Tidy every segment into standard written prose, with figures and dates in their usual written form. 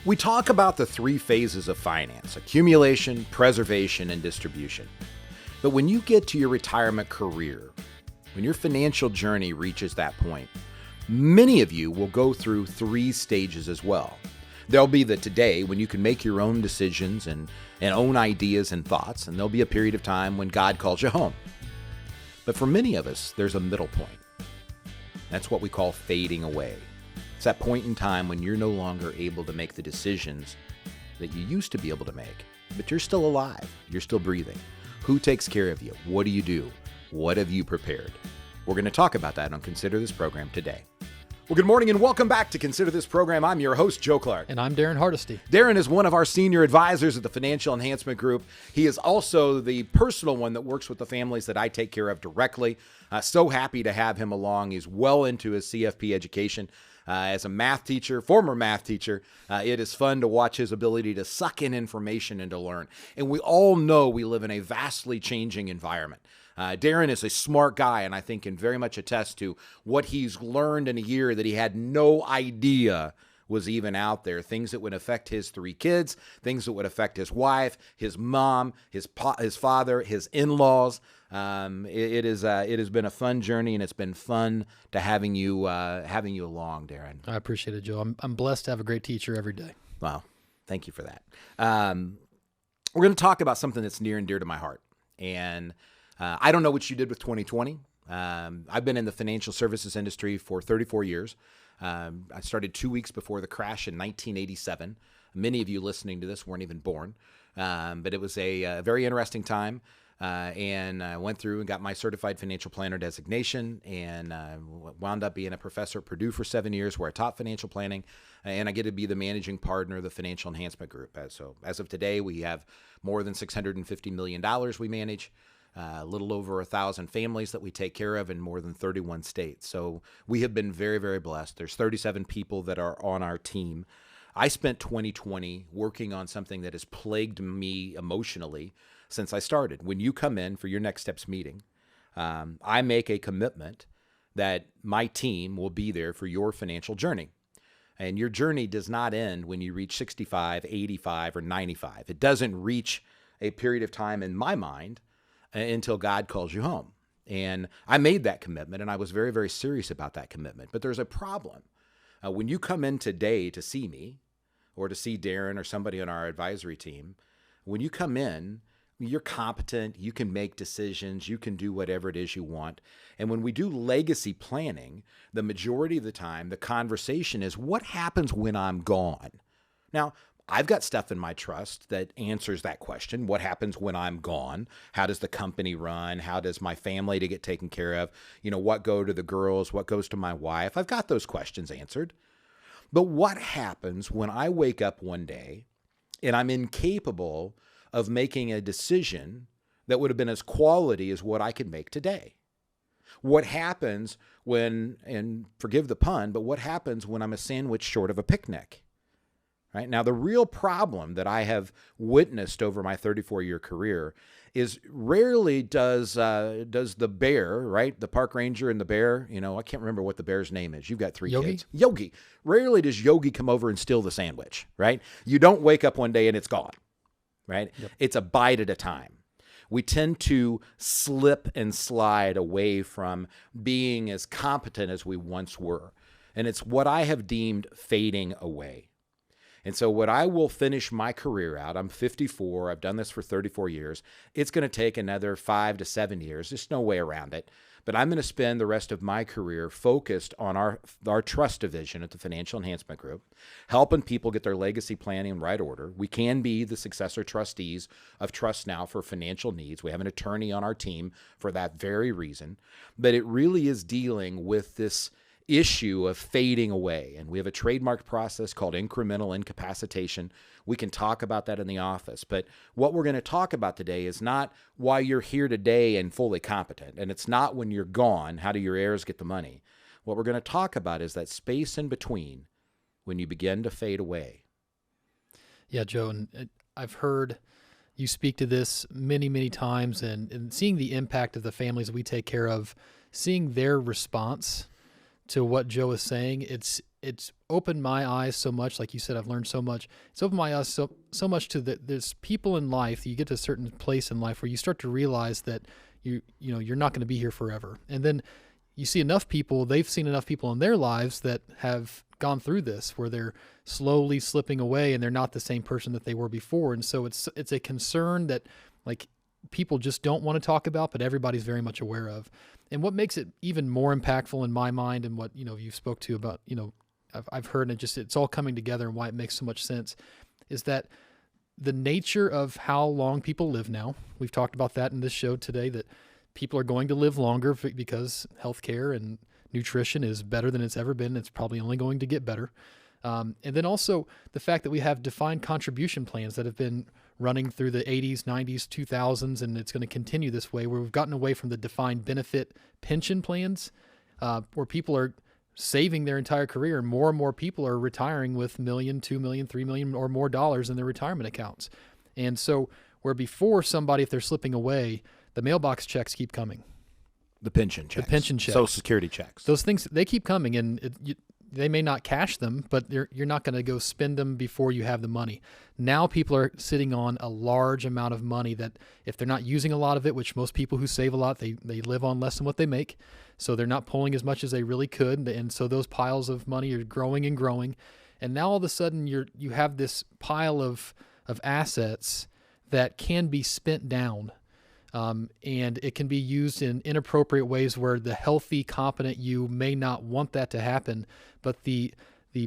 We talk about the three phases of finance: accumulation, preservation, and distribution. But when you get to your retirement career, when your financial journey reaches that point, many of you will go through three stages as well. There'll be the today, when you can make your own decisions and own ideas and thoughts, and there'll be a period of time when God calls you home. But for many of us, there's a middle point. That's what we call fading away. It's that point in time when you're no longer able to make the decisions that you used to be able to make, but you're still alive. You're still breathing. Who takes care of you? What do you do? What have you prepared? We're going to talk about that on Consider This Program today. Well, good morning and welcome back to Consider This Program. I'm your host, Joe Clark. And I'm Daren Hardesty. Daren is one of our senior advisors at the Financial Enhancement Group. He is also the personal one that works with the families that I take care of directly. So happy to have him along. He's well into his CFP education. As a math teacher, former math teacher, it is fun to watch his ability to suck in information and to learn. And we all know we live in a vastly changing environment. Daren is a smart guy, and I think can very much attest to what he's learned in a year that he had no idea was even out there. Things that would affect his three kids, things that would affect his wife, his mom, his father, his in-laws. It has been a fun journey, and it's been fun to having you along, Daren. I appreciate it, Joe. I'm blessed to have a great teacher every day. Wow, thank you for that. We're going to talk about something that's near and dear to my heart, and I don't know what you did with 2020. I've been in the financial services industry for 34 years. I started 2 weeks before the crash in 1987. Many of you listening to this weren't even born, but it was a very interesting time. And I went through and got my certified financial planner designation, and wound up being a professor at Purdue for 7 years, where I taught financial planning, and I get to be the managing partner of the Financial Enhancement Group. So as of today, we have more than $650 million we manage. A little over 1,000 families that we take care of in more than 31 states. So we have been very, very blessed. There's 37 people that are on our team. I spent 2020 working on something that has plagued me emotionally since I started. When you come in for your Next Steps meeting, I make a commitment that my team will be there for your financial journey. And your journey does not end when you reach 65, 85, or 95. It doesn't reach a period of time in my mind until God calls you home. And I made that commitment, and I was very, very serious about that commitment. But there's a problem. When you come in today to see me or to see Daren or somebody on our advisory team, when you come in, you're competent, you can make decisions, you can do whatever it is you want. And when we do legacy planning, the majority of the time, the conversation is, what happens when I'm gone? Now, I've got stuff in my trust that answers that question. What happens when I'm gone? How does the company run? How does my family to get taken care of? What go to the girls? What goes to my wife? I've got those questions answered. But what happens when I wake up one day and I'm incapable of making a decision that would have been as quality as what I could make today? What happens when, and forgive the pun, but what happens when I'm a sandwich short of a picnic? Right? Now, the real problem that I have witnessed over my 34-year career is rarely does the bear, right, the park ranger and the bear, I can't remember what the bear's name is. You've got three kids. Yogi. Rarely does Yogi come over and steal the sandwich, right? You don't wake up one day and it's gone, right? Yep. It's a bite at a time. We tend to slip and slide away from being as competent as we once were. And it's what I have deemed fading away. And so what I will finish my career out, I'm 54, I've done this for 34 years. It's going to take another 5 to 7 years. There's no way around it. But I'm going to spend the rest of my career focused on our trust division at the Financial Enhancement Group, helping people get their legacy planning in right order. We can be the successor trustees of Trust Now for financial needs. We have an attorney on our team for that very reason. But it really is dealing with this issue of fading away. And we have a trademark process called Incremental Incapacitation. We can talk about that in the office. But what we're going to talk about today is not why you're here today and fully competent. And it's not when you're gone, how do your heirs get the money? What we're going to talk about is that space in between when you begin to fade away. Yeah, Joe, and I've heard you speak to this many, many times, and seeing the impact of the families we take care of, seeing their response to what Joe is saying, it's opened my eyes so much. Like you said, I've learned so much. It's opened my eyes so much to that. There's people in life. You get to a certain place in life where you start to realize that you're not going to be here forever. And then you see enough people. They've seen enough people in their lives that have gone through this, where they're slowly slipping away, and they're not the same person that they were before. And so it's a concern that like people just don't want to talk about, but everybody's very much aware of. And what makes it even more impactful in my mind, and what you spoke to about, I've heard, and it's all coming together, and why it makes so much sense, is that the nature of how long people live now. We've talked about that in this show today, that people are going to live longer because healthcare and nutrition is better than it's ever been. It's probably only going to get better. And then also the fact that we have defined contribution plans that have been running through the 80s, 90s, 2000s, and it's going to continue this way, where we've gotten away from the defined benefit pension plans, where people are saving their entire career, and more people are retiring with $1 million, $2 million, $3 million or more dollars in their retirement accounts. And so where before somebody, if they're slipping away, the mailbox checks keep coming. The pension checks. Social Security checks. Those things, they keep coming, and they may not cash them, but you're not going to go spend them before you have the money. Now people are sitting on a large amount of money that if they're not using a lot of it, which most people who save a lot, they live on less than what they make. So they're not pulling as much as they really could. And so those piles of money are growing and growing. And now all of a sudden you have this pile of assets that can be spent down. And it can be used in inappropriate ways where the healthy, competent you may not want that to happen, but the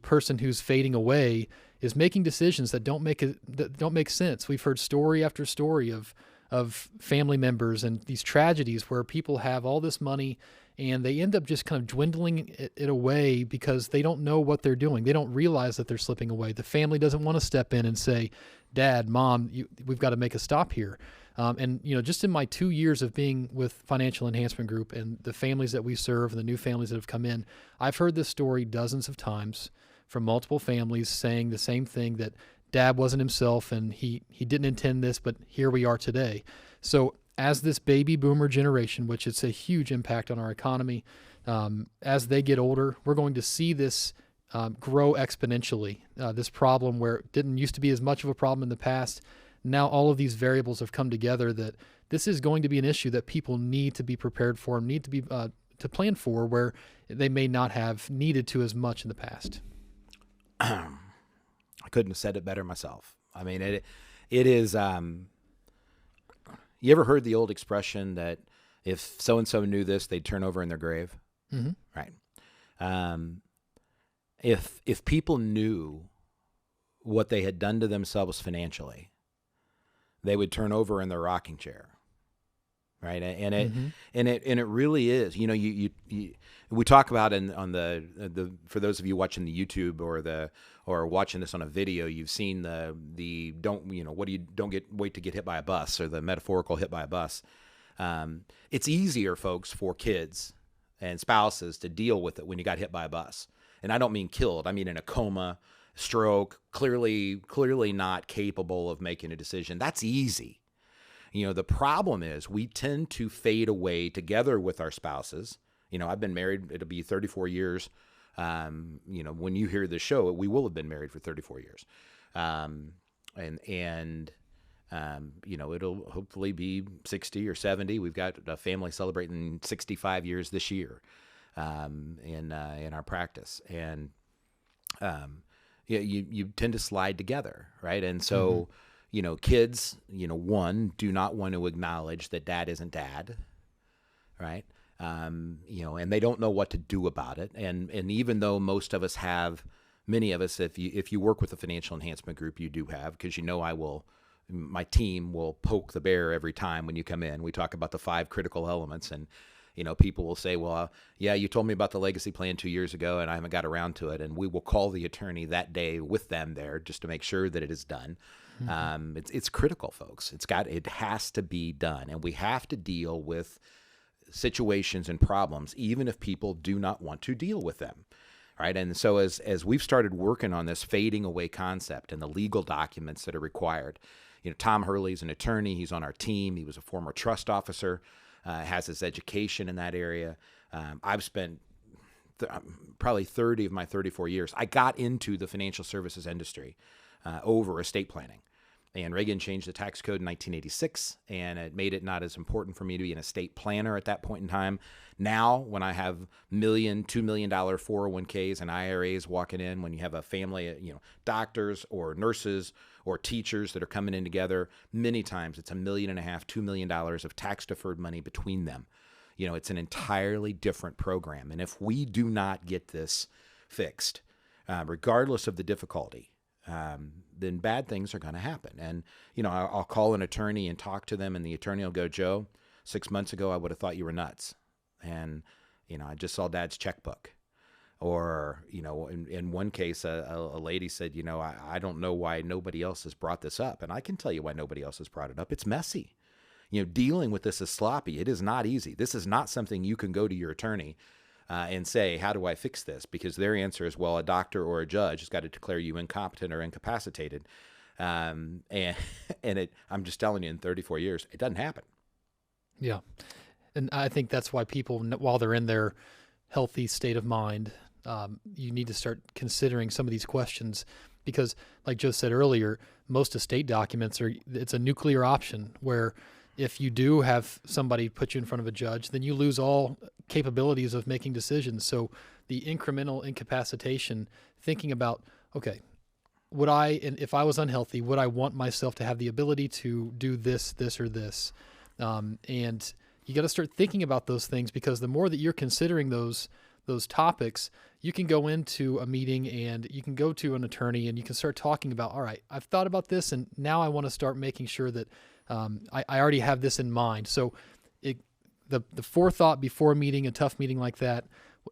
person who's fading away is making decisions that don't make sense. We've heard story after story of family members and these tragedies where people have all this money and they end up just kind of dwindling it away because they don't know what they're doing. They don't realize that they're slipping away. The family doesn't want to step in and say, Dad, Mom, we've got to make a stop here. And just in my 2 years of being with Financial Enhancement Group and the families that we serve and the new families that have come in, I've heard this story dozens of times from multiple families saying the same thing, that Dad wasn't himself and he didn't intend this, but here we are today. So as this baby boomer generation, which it's a huge impact on our economy, as they get older, we're going to see this grow exponentially. This problem, where it didn't used to be as much of a problem in the past, now all of these variables have come together that this is going to be an issue that people need to be prepared for and need to be to plan for, where they may not have needed to as much in the past. I couldn't have said it better myself. I mean, it is. You ever heard the old expression that if so-and-so knew this, they'd turn over in their grave? Mm-hmm. Right. If people knew what they had done to themselves financially, they would turn over in their rocking chair, right? And it really is. We talk about on the for those of you watching the YouTube or watching this on a video, you've seen the don't wait to get hit by a bus, or the metaphorical hit by a bus. It's easier, folks, for kids and spouses to deal with it when you got hit by a bus. And I don't mean killed. I mean in a coma, stroke, clearly not capable of making a decision. That's easy. The problem is we tend to fade away together with our spouses. I've been married, it'll be 34 years. When you hear this show, we will have been married for 34 years. It'll hopefully be 60 or 70. We've got a family celebrating 65 years this year in our practice. And you tend to slide together, right? And so, kids, do not want to acknowledge that Dad isn't Dad, right? And they don't know what to do about it. And even though most of us have, many of us, if you work with a financial enhancement group, you do have, because my team will poke the bear every time when you come in. We talk about the 5 critical elements, and people will say, well, yeah, you told me about the legacy plan 2 years ago and I haven't got around to it. And we will call the attorney that day with them there just to make sure that it is done. Mm-hmm. It's critical, folks. It has to be done. And we have to deal with situations and problems, even if people do not want to deal with them. Right. And so as we've started working on this fading away concept and the legal documents that are required, Tom Hurley's an attorney. He's on our team. He was a former trust officer. Has his education in that area. I've spent probably 30 of my 34 years, I got into the financial services industry over estate planning. And Reagan changed the tax code in 1986, and it made it not as important for me to be an estate planner at that point in time. Now, when I have $1 million, $2 million 401ks and IRAs walking in, when you have a family, doctors or nurses or teachers that are coming in together, many times it's $1.5 million, $2 million of tax-deferred money between them. It's an entirely different program. And if we do not get this fixed, regardless of the difficulty, then bad things are going to happen. And, I'll call an attorney and talk to them, and the attorney will go, Joe, 6 months ago, I would have thought you were nuts. And, I just saw Dad's checkbook. Or, in one case, a lady said, I don't know why nobody else has brought this up. And I can tell you why nobody else has brought it up. It's messy. Dealing with this is sloppy. It is not easy. This is not something you can go to your attorney and say, how do I fix this? Because their answer is, well, a doctor or a judge has got to declare you incompetent or incapacitated. And I'm just telling you, in 34 years, it doesn't happen. Yeah. And I think that's why people, while they're in their healthy state of mind, you need to start considering some of these questions, because like Joe said earlier, most estate documents it's a nuclear option where if you do have somebody put you in front of a judge, then you lose all capabilities of making decisions. So the incremental incapacitation, thinking about, okay, and if I was unhealthy, would I want myself to have the ability to do this, or this? And you got to start thinking about those things, because the more that you're considering those topics, you can go into a meeting and you can go to an attorney and you can start talking about, all right, I've thought about this, and now I want to start making sure that I already have this in mind. So the forethought before a meeting, a tough meeting like that,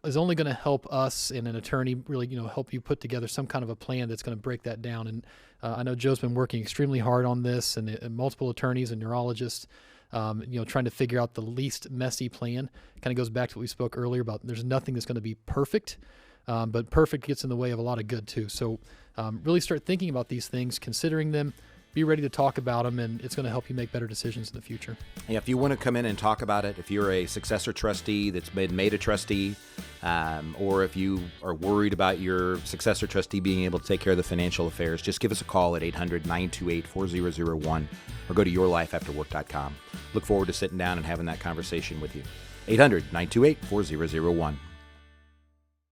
is only going to help us and an attorney really, help you put together some kind of a plan that's going to break that down. And I know Joe's been working extremely hard on this, and multiple attorneys and neurologists, trying to figure out the least messy plan. Kind of goes back to what we spoke earlier about. There's nothing that's going to be perfect, but perfect gets in the way of a lot of good too. So really start thinking about these things, considering them. Be ready to talk about them, and it's going to help you make better decisions in the future. Yeah, if you want to come in and talk about it, if you're a successor trustee that's been made a trustee, or if you are worried about your successor trustee being able to take care of the financial affairs, just give us a call at 800-928-4001 or go to yourlifeafterwork.com. Look forward to sitting down and having that conversation with you. 800-928-4001.